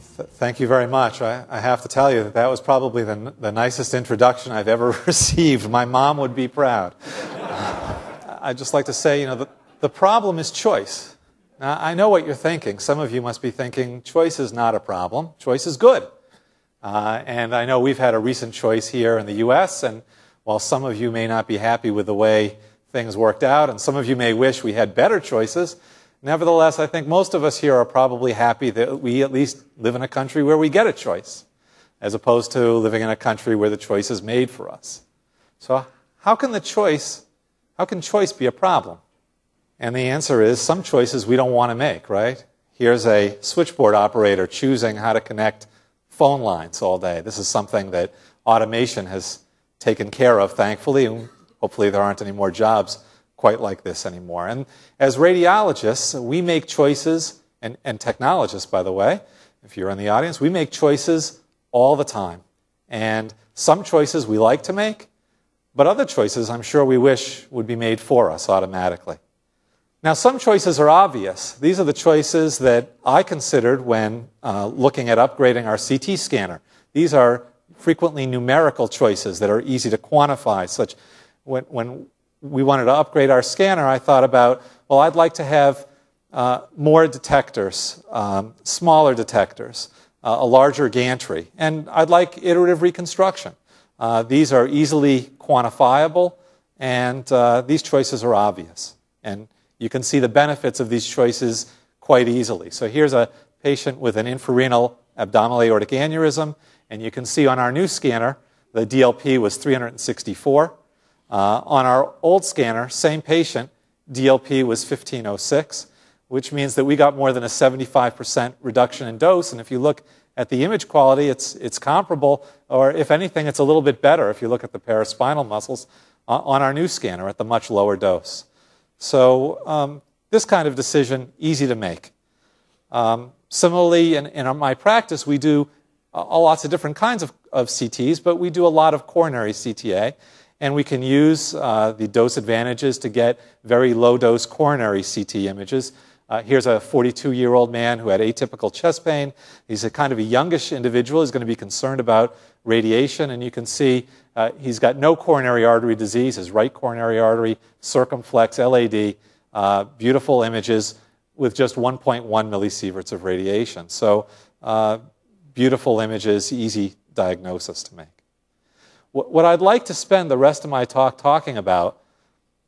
Thank you very much. I have to tell you that that was probably the nicest introduction I've ever received. My mom would be proud. I'd just like to say, the problem is choice. Now, I know what you're thinking. Some of you must be thinking, choice is not a problem. Choice is good. And I know we've had a recent choice here in the U.S., and while some of you may not be happy with the way things worked out, and some of you may wish we had better choices, nevertheless, I think most of us here are probably happy that we at least live in a country where we get a choice, as opposed to living in a country where the choice is made for us. So how can choice be a problem? And the answer is some choices we don't want to make, right? Here's a switchboard operator choosing how to connect phone lines all day. This is something that automation has taken care of, thankfully, and hopefully there aren't any more jobs quite like this anymore. And as radiologists, we make choices, and technologists, by the way, if you're in the audience, we make choices all the time. And some choices we like to make, but other choices I'm sure we wish would be made for us automatically. Now, some choices are obvious. These are the choices that I considered when looking at upgrading our CT scanner. These are frequently numerical choices that are easy to quantify, such when we wanted to upgrade our scanner, I thought about, well, I'd like to have more detectors, smaller detectors, a larger gantry, and I'd like iterative reconstruction. These are easily quantifiable, and these choices are obvious. And you can see the benefits of these choices quite easily. So here's a patient with an infrarenal abdominal aortic aneurysm, and you can see on our new scanner, the DLP was 364. On our old scanner, same patient, DLP was 1506, which means that we got more than a 75% reduction in dose. And if you look at the image quality, it's comparable, or if anything, it's a little bit better if you look at the paraspinal muscles on our new scanner at the much lower dose. So this kind of decision, easy to make. Similarly, in my practice, we do lots of different kinds of CTs, but we do a lot of coronary CTA. And we can use the dose advantages to get very low-dose coronary CT images. Here's a 42-year-old man who had atypical chest pain. He's a kind of a youngish individual. He's going to be concerned about radiation. And you can see he's got no coronary artery disease. His right coronary artery, circumflex, LAD, beautiful images with just 1.1 millisieverts of radiation. So beautiful images, easy diagnosis to make. What I'd like to spend the rest of my talk talking about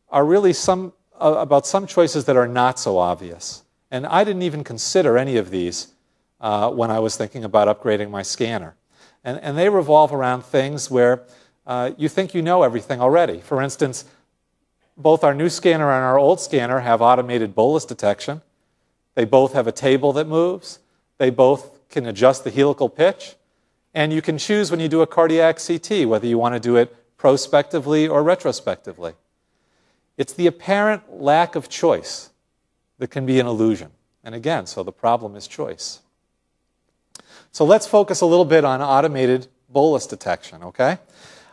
are really some choices that are not so obvious. And I didn't even consider any of these when I was thinking about upgrading my scanner. And they revolve around things where you think you know everything already. For instance, both our new scanner and our old scanner have automated bolus detection. They both have a table that moves. They both can adjust the helical pitch. And you can choose when you do a cardiac CT whether you want to do it prospectively or retrospectively. It's the apparent lack of choice that can be an illusion. And again, so the problem is choice. So let's focus a little bit on automated bolus detection, okay?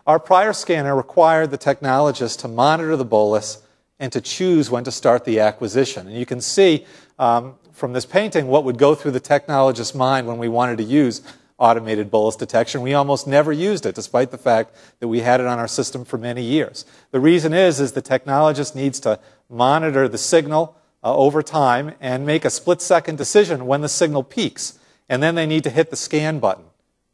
Our prior scanner required the technologist to monitor the bolus and to choose when to start the acquisition. And you can see from this painting what would go through the technologist's mind when we wanted to use automated bolus detection. We almost never used it, despite the fact that we had it on our system for many years. The reason is the technologist needs to monitor the signal over time and make a split-second decision when the signal peaks. And then they need to hit the scan button.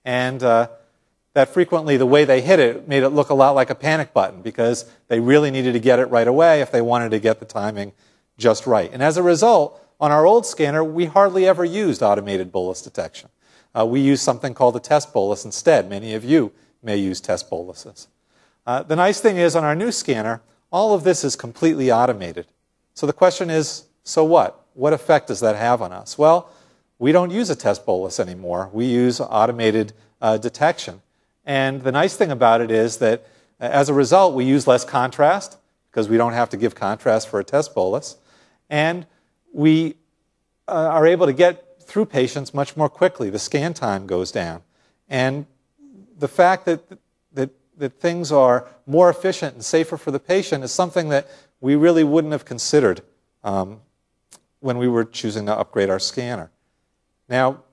And that frequently, the way they hit it made it look a lot like a panic button, because they really needed to get it right away if they wanted to get the timing just right. And as a result, on our old scanner, we hardly ever used automated bolus detection. We use something called a test bolus instead. Many of you may use test boluses. The nice thing is, on our new scanner, all of this is completely automated. So the question is, so what? What effect does that have on us? Well, we don't use a test bolus anymore. We use automated detection. And the nice thing about it is that, as a result, we use less contrast, because we don't have to give contrast for a test bolus. And we are able to get through patients much more quickly. The scan time goes down. And the fact that things are more efficient and safer for the patient is something that we really wouldn't have considered when we were choosing to upgrade our scanner. Now,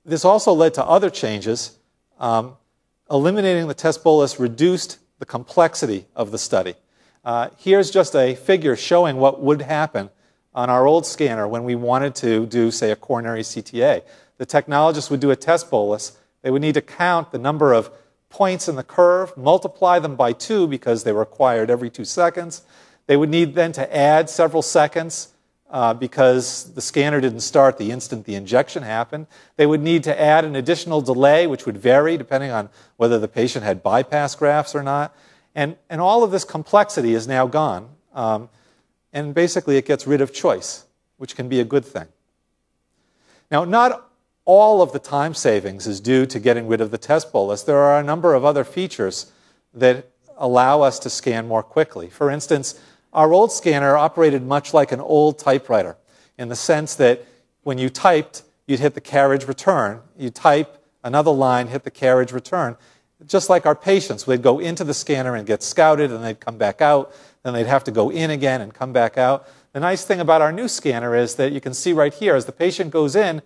this also led to other changes. Eliminating the test bolus reduced the complexity of the study. Here's just a figure showing what would happen on our old scanner when we wanted to do, say, a coronary CTA. The technologist would do a test bolus. They would need to count the number of points in the curve, multiply them by 2 because they were acquired every 2 seconds. They would need then to add several seconds because the scanner didn't start the instant the injection happened. They would need to add an additional delay, which would vary depending on whether the patient had bypass grafts or not. And all of this complexity is now gone. And basically it gets rid of choice, which can be a good thing. Now, not all of the time savings is due to getting rid of the test bolus. There are a number of other features that allow us to scan more quickly. For instance, our old scanner operated much like an old typewriter in the sense that when you typed, you'd hit the carriage return. You'd type another line, hit the carriage return. Just like our patients, they'd go into the scanner and get scouted, and they'd come back out. Then they'd have to go in again and come back out. The nice thing about our new scanner is that you can see right here, as the patient goes in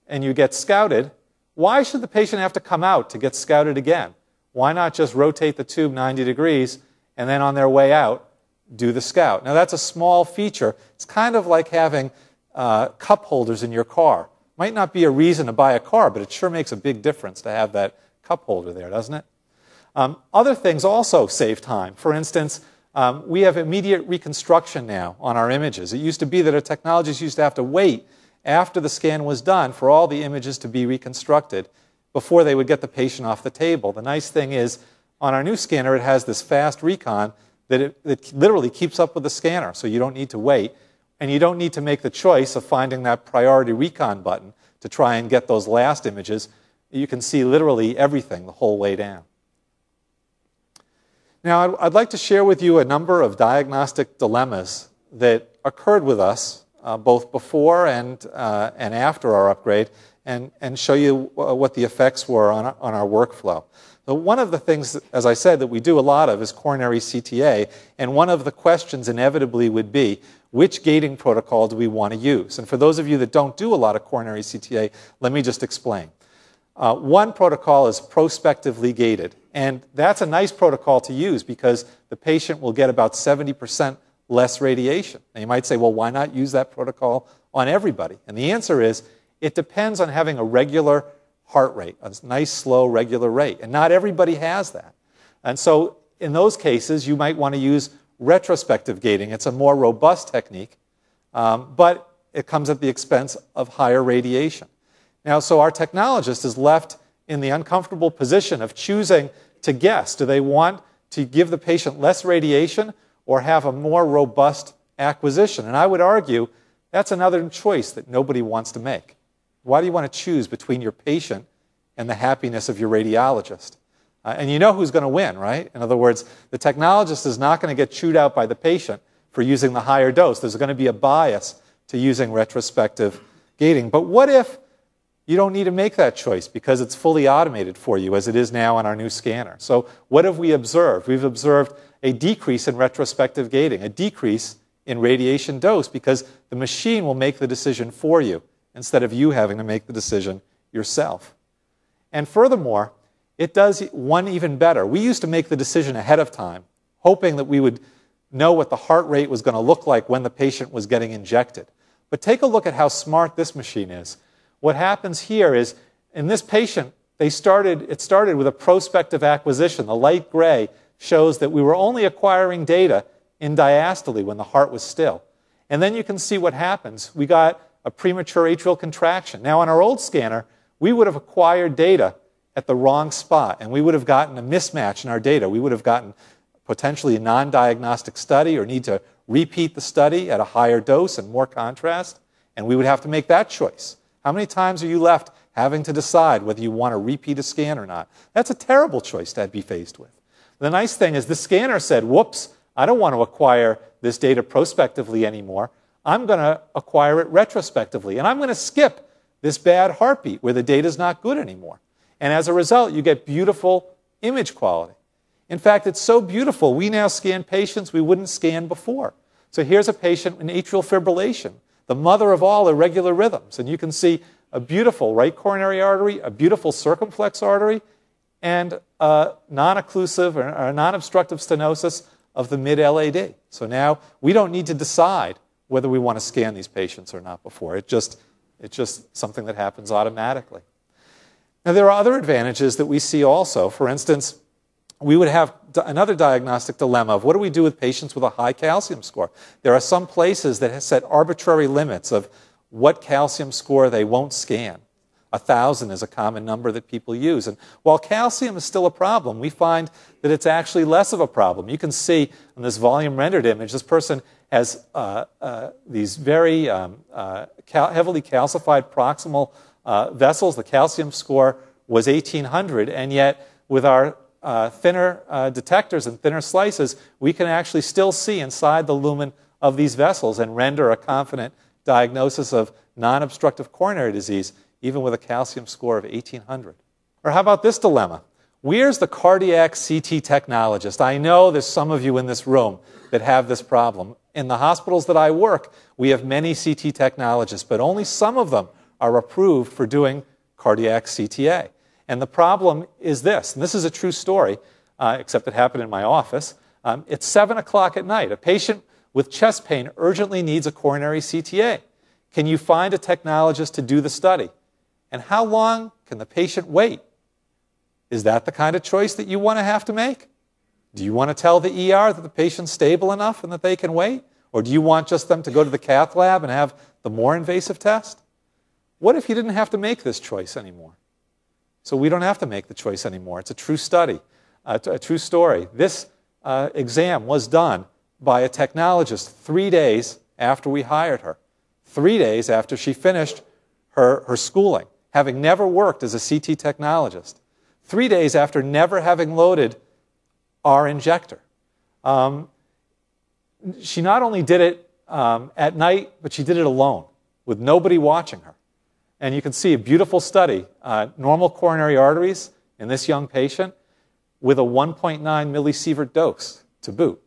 and you get scouted, why should the patient have to come out to get scouted again? Why not just rotate the tube 90 degrees and then on their way out, do the scout? Now, that's a small feature. It's kind of like having cup holders in your car. Might not be a reason to buy a car, but it sure makes a big difference to have that cup holder there, doesn't it? Other things also save time. For instance, we have immediate reconstruction now on our images. It used to be that our technologists used to have to wait after the scan was done for all the images to be reconstructed before they would get the patient off the table. The nice thing is, on our new scanner, it has this fast recon that it literally keeps up with the scanner, so you don't need to wait. And you don't need to make the choice of finding that priority recon button to try and get those last images. You can see literally everything the whole way down. Now, I'd like to share with you a number of diagnostic dilemmas that occurred with us both before and after our upgrade, and show you what the effects were on our workflow. So one of the things, as I said, that we do a lot of is coronary CTA, and one of the questions inevitably would be, which gating protocol do we want to use? And for those of you that don't do a lot of coronary CTA, let me just explain. One protocol is prospectively gated, and that's a nice protocol to use because the patient will get about 70% less radiation. Now you might say, well, why not use that protocol on everybody? And the answer is, it depends on having a regular heart rate, a nice, slow, regular rate. And not everybody has that. And so in those cases, you might want to use retrospective gating. It's a more robust technique, but it comes at the expense of higher radiation. Now, so our technologist is left in the uncomfortable position of choosing to guess. Do they want to give the patient less radiation or have a more robust acquisition? And I would argue that's another choice that nobody wants to make. Why do you want to choose between your patient and the happiness of your radiologist? And you know who's going to win, right? In other words, the technologist is not going to get chewed out by the patient for using the higher dose. There's going to be a bias to using retrospective gating. But what if you don't need to make that choice because it's fully automated for you, as it is now on our new scanner? So what have we observed? We've observed a decrease in retrospective gating, a decrease in radiation dose, because the machine will make the decision for you instead of you having to make the decision yourself. And furthermore, it does one even better. We used to make the decision ahead of time, hoping that we would know what the heart rate was going to look like when the patient was getting injected. But take a look at how smart this machine is. What happens here is, in this patient, it started with a prospective acquisition. The light gray shows that we were only acquiring data in diastole when the heart was still. And then you can see what happens. We got a premature atrial contraction. Now, on our old scanner, we would have acquired data at the wrong spot, and we would have gotten a mismatch in our data. We would have gotten potentially a non-diagnostic study or need to repeat the study at a higher dose and more contrast, and we would have to make that choice. How many times are you left having to decide whether you want to repeat a scan or not? That's a terrible choice to be faced with. The nice thing is the scanner said, whoops, I don't want to acquire this data prospectively anymore. I'm going to acquire it retrospectively, and I'm going to skip this bad heartbeat where the data is not good anymore. And as a result, you get beautiful image quality. In fact, it's so beautiful, we now scan patients we wouldn't scan before. So here's a patient in atrial fibrillation, the mother of all irregular rhythms. And you can see a beautiful right coronary artery, a beautiful circumflex artery, and a non-occlusive or non-obstructive stenosis of the mid-LAD. So now we don't need to decide whether we want to scan these patients or not before. It's just something that happens automatically. Now, there are other advantages that we see also. For instance, we would have another diagnostic dilemma of what do we do with patients with a high calcium score. There are some places that have set arbitrary limits of what calcium score they won't scan. 1,000 is a common number that people use. And while calcium is still a problem, we find that it's actually less of a problem. You can see in this volume rendered image, this person has these very heavily calcified proximal vessels. The calcium score was 1,800, and yet with our thinner detectors and thinner slices, we can actually still see inside the lumen of these vessels and render a confident diagnosis of non-obstructive coronary disease, even with a calcium score of 1,800. Or how about this dilemma? Where's the cardiac CT technologist? I know there's some of you in this room that have this problem. In the hospitals that I work, we have many CT technologists, but only some of them are approved for doing cardiac CTA. And the problem is this, and this is a true story, except it happened in my office. It's 7 o'clock at night. A patient with chest pain urgently needs a coronary CTA. Can you find a technologist to do the study? And how long can the patient wait? Is that the kind of choice that you want to have to make? Do you want to tell the ER that the patient's stable enough and that they can wait? Or do you want just them to go to the cath lab and have the more invasive test? What if you didn't have to make this choice anymore? So we don't have to make the choice anymore. It's a true study, a true story. This exam was done by a technologist 3 days after we hired her, 3 days after she finished her schooling, having never worked as a CT technologist, 3 days after never having loaded our injector. She not only did it at night, but she did it alone, with nobody watching her. And you can see a beautiful study, normal coronary arteries in this young patient with a 1.9 millisievert dose to boot.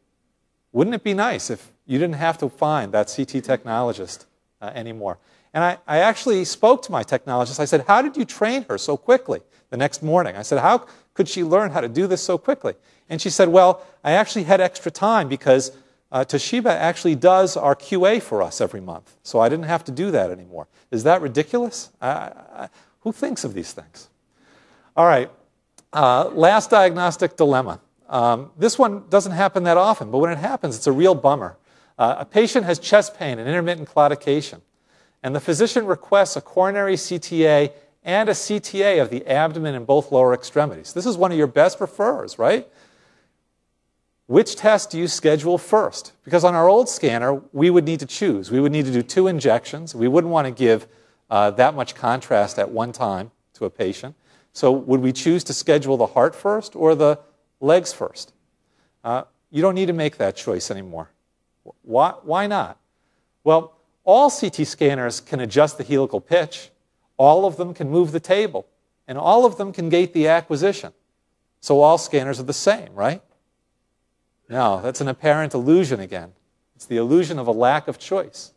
Wouldn't it be nice if you didn't have to find that CT technologist anymore? And I actually spoke to my technologist. I said, how did you train her so quickly the next morning? I said, how could she learn how to do this so quickly? And she said, well, I actually had extra time because Toshiba actually does our QA for us every month. So I didn't have to do that anymore. Is that ridiculous? Who thinks of these things? All right. Last diagnostic dilemma. This one doesn't happen that often, but when it happens, it's a real bummer. A patient has chest pain and intermittent claudication, and the physician requests a coronary CTA and a CTA of the abdomen and both lower extremities. This is one of your best referrers, right? Which test do you schedule first? Because on our old scanner, we would need to choose. We would need to do 2 injections. We wouldn't want to give that much contrast at one time to a patient. So would we choose to schedule the heart first or the legs first? You don't need to make that choice anymore. Why not? Well, all CT scanners can adjust the helical pitch. All of them can move the table. And all of them can gate the acquisition. So all scanners are the same, right? No, that's an apparent illusion again. It's the illusion of a lack of choice.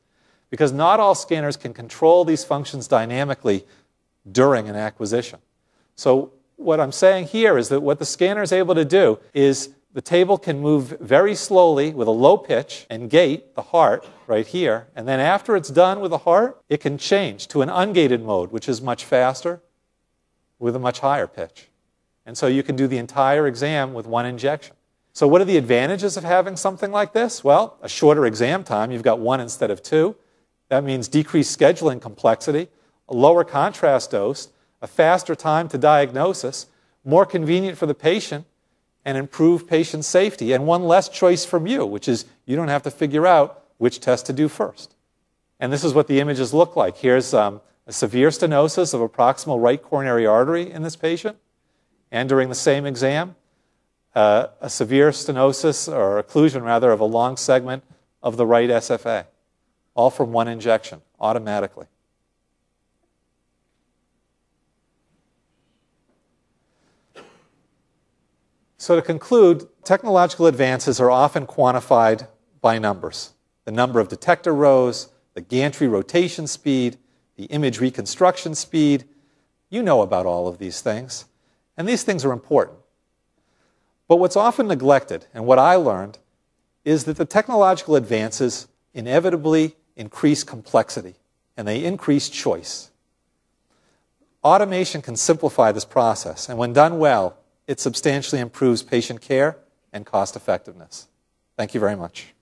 Because not all scanners can control these functions dynamically during an acquisition. So what I'm saying here is that what the scanner is able to do is the table can move very slowly with a low pitch and gate the heart right here. And then after it's done with the heart, it can change to an ungated mode, which is much faster with a much higher pitch. And so you can do the entire exam with 1 injection. So what are the advantages of having something like this? Well, a shorter exam time. You've got 1 instead of 2. That means decreased scheduling complexity, a lower contrast dose, a faster time to diagnosis, more convenient for the patient, and improved patient safety, and 1 less choice from you, which is you don't have to figure out which test to do first. And this is what the images look like. Here's a severe stenosis of a proximal right coronary artery in this patient, and during the same exam, a severe stenosis, or occlusion rather, of a long segment of the right SFA, all from 1 injection, automatically. So to conclude, technological advances are often quantified by numbers. The number of detector rows, the gantry rotation speed, the image reconstruction speed. You know about all of these things. And these things are important. But what's often neglected, and what I learned, is that the technological advances inevitably increase complexity, and they increase choice. Automation can simplify this process, and when done well, it substantially improves patient care and cost effectiveness. Thank you very much.